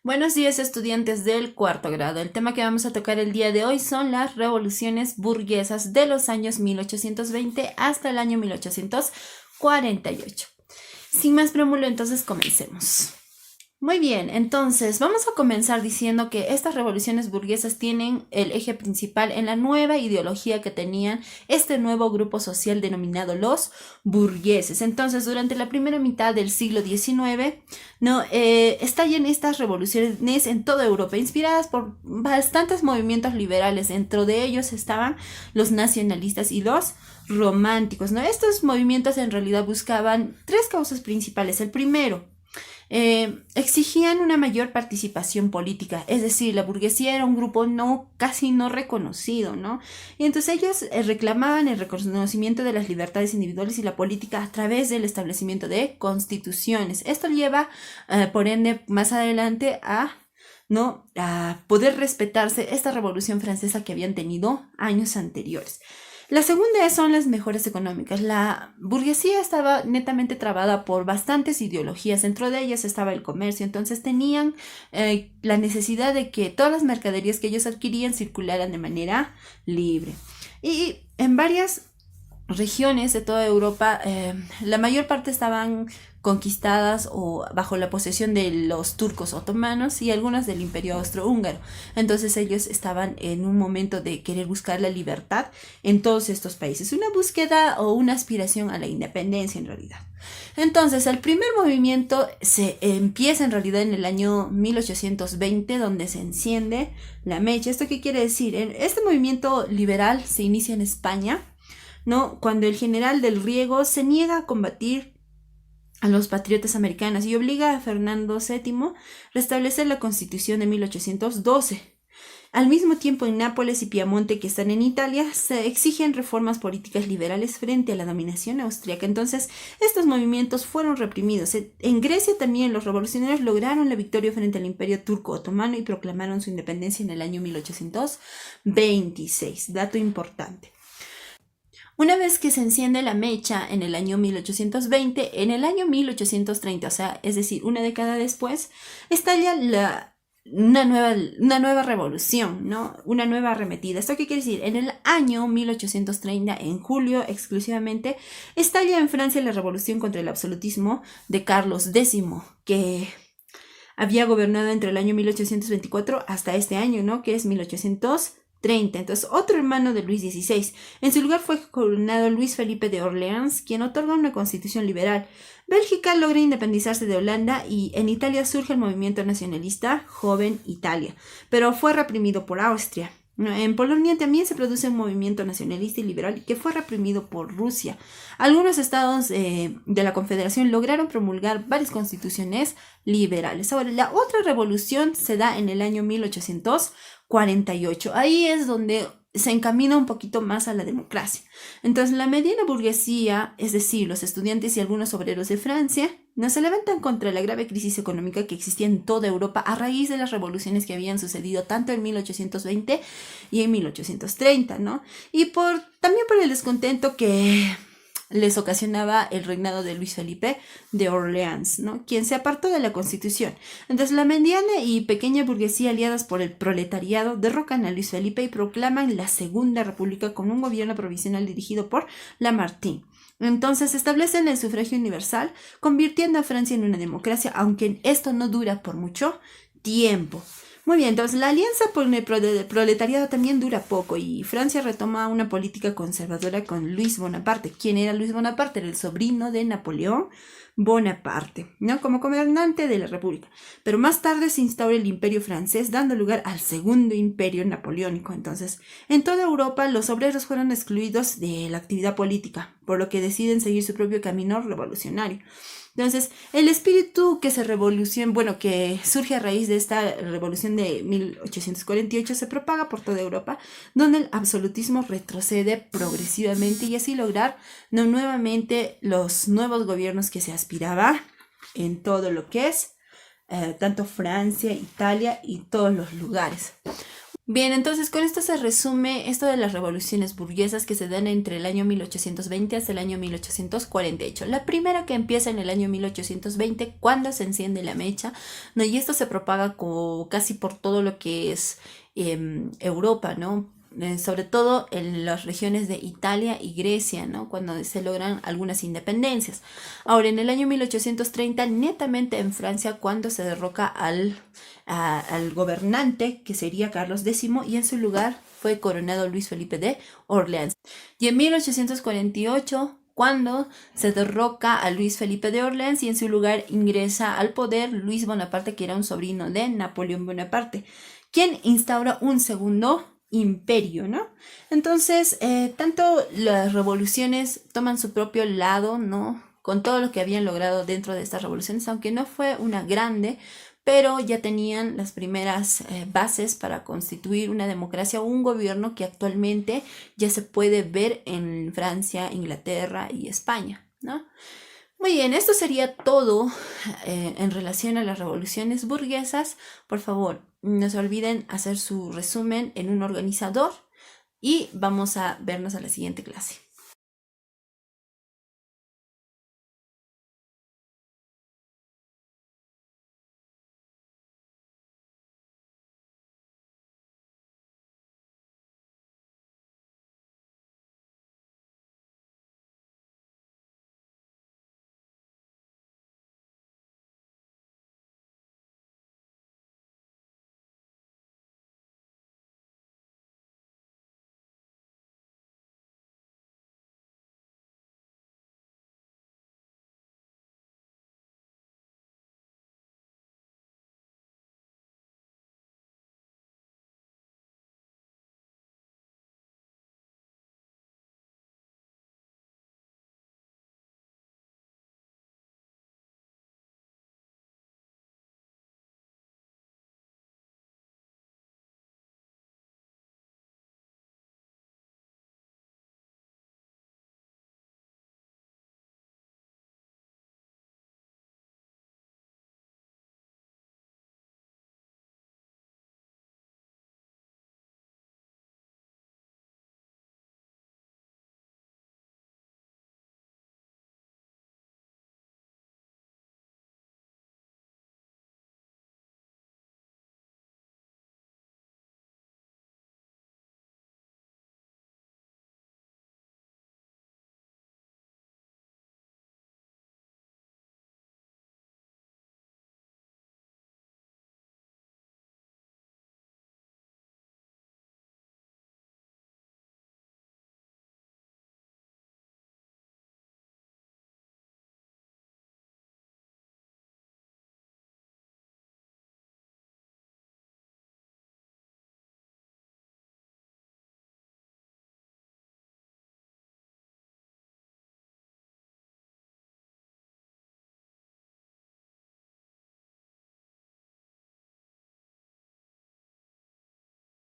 Buenos días, estudiantes del cuarto grado. El tema que vamos a tocar el día de hoy son las revoluciones burguesas de los años 1820 hasta el año 1848. Sin más preámbulo, entonces comencemos. Muy bien, entonces vamos a comenzar diciendo que estas revoluciones burguesas tienen el eje principal en la nueva ideología que tenían este nuevo grupo social denominado los burgueses. Entonces, durante la primera mitad del siglo XIX, estallan estas revoluciones en toda Europa, inspiradas por bastantes movimientos liberales. Dentro de ellos estaban los nacionalistas y los románticos, ¿no? Estos movimientos en realidad buscaban tres causas principales. El primero, exigían una mayor participación política, es decir, la burguesía era un grupo casi no reconocido, ¿no? Y entonces ellos reclamaban el reconocimiento de las libertades individuales y la política a través del establecimiento de constituciones. Esto lleva, por ende, más adelante a poder respetarse esta revolución francesa que habían tenido años anteriores. La segunda son las mejoras económicas. La burguesía estaba netamente trabada por bastantes ideologías. Dentro de ellas estaba el comercio. Entonces tenían la necesidad de que todas las mercaderías que ellos adquirían circularan de manera libre. Y en varias regiones de toda Europa, la mayor parte estaban conquistadas o bajo la posesión de los turcos otomanos y algunas del Imperio Austrohúngaro. Entonces ellos estaban en un momento de querer buscar la libertad en todos estos países, una búsqueda o una aspiración a la independencia en realidad. Entonces el primer movimiento se empieza en realidad en el año 1820, donde se enciende la mecha. ¿Esto qué quiere decir? Este movimiento liberal se inicia en España, ¿no? Cuando el general del Riego se niega a combatir a los patriotas americanos y obliga a Fernando VII a restablecer la Constitución de 1812. Al mismo tiempo, en Nápoles y Piamonte, que están en Italia, se exigen reformas políticas liberales frente a la dominación austríaca. Entonces, estos movimientos fueron reprimidos. En Grecia también los revolucionarios lograron la victoria frente al Imperio Turco Otomano y proclamaron su independencia en el año 1826. Dato importante. Una vez que se enciende la mecha en el año 1820, en el año 1830, o sea, es decir, una década después, estalla una nueva revolución, ¿no? Una nueva arremetida. ¿Esto qué quiere decir? En el año 1830, en julio exclusivamente, estalla en Francia la revolución contra el absolutismo de Carlos X, que había gobernado entre el año 1824 hasta este año, ¿no? Que es 1830. Entonces, otro hermano de Luis XVI. En su lugar fue coronado Luis Felipe de Orleans, quien otorga una constitución liberal. Bélgica logra independizarse de Holanda y en Italia surge el movimiento nacionalista Joven Italia, pero fue reprimido por Austria. En Polonia también se produce un movimiento nacionalista y liberal que fue reprimido por Rusia. Algunos estados de la Confederación lograron promulgar varias constituciones liberales. Ahora, la otra revolución se da en el año 1848. Ahí es donde se encamina un poquito más a la democracia. Entonces, la mediana burguesía, es decir, los estudiantes y algunos obreros de Francia, se levantan contra la grave crisis económica que existía en toda Europa a raíz de las revoluciones que habían sucedido tanto en 1820 y en 1830, ¿no? Y también por el descontento que les ocasionaba el reinado de Luis Felipe de Orleans, ¿no? Quien se apartó de la Constitución. Entonces, la mediana y pequeña burguesía, aliadas por el proletariado, derrocan a Luis Felipe y proclaman la Segunda República con un gobierno provisional dirigido por Lamartine. Entonces establecen el sufragio universal, convirtiendo a Francia en una democracia, aunque esto no dura por mucho tiempo. Muy bien, entonces la alianza por el proletariado también dura poco y Francia retoma una política conservadora con Luis Bonaparte. ¿Quién era Luis Bonaparte? Era el sobrino de Napoleón Bonaparte, ¿no? Como gobernante de la República. Pero más tarde se instaura el Imperio francés, dando lugar al Segundo Imperio Napoleónico. Entonces, en toda Europa los obreros fueron excluidos de la actividad política, por lo que deciden seguir su propio camino revolucionario. Entonces, el espíritu que que surge a raíz de esta revolución de 1848 se propaga por toda Europa, donde el absolutismo retrocede progresivamente y así lograr nuevamente los nuevos gobiernos que se aspiraba en todo lo que es tanto Francia, Italia y todos los lugares. Bien, entonces con esto se resume esto de las revoluciones burguesas que se dan entre el año 1820 hasta el año 1848. La primera que empieza en el año 1820, cuando se enciende la mecha, ¿no? Y esto se propaga casi por todo lo que es Europa, ¿no? Sobre todo en las regiones de Italia y Grecia, ¿no? Cuando se logran algunas independencias. Ahora, en el año 1830, netamente en Francia, cuando se derroca al gobernante, que sería Carlos X, y en su lugar fue coronado Luis Felipe de Orleans. Y en 1848, cuando se derroca a Luis Felipe de Orleans y en su lugar ingresa al poder Luis Bonaparte, que era un sobrino de Napoleón Bonaparte, quien instaura un segundo imperio, ¿no? Entonces, tanto las revoluciones toman su propio lado, ¿no? Con todo lo que habían logrado dentro de estas revoluciones, aunque no fue una grande, pero ya tenían las primeras bases para constituir una democracia o un gobierno que actualmente ya se puede ver en Francia, Inglaterra y España, ¿no? Muy bien, esto sería todo en relación a las revoluciones burguesas. Por favor, no se olviden hacer su resumen en un organizador y vamos a vernos a la siguiente clase.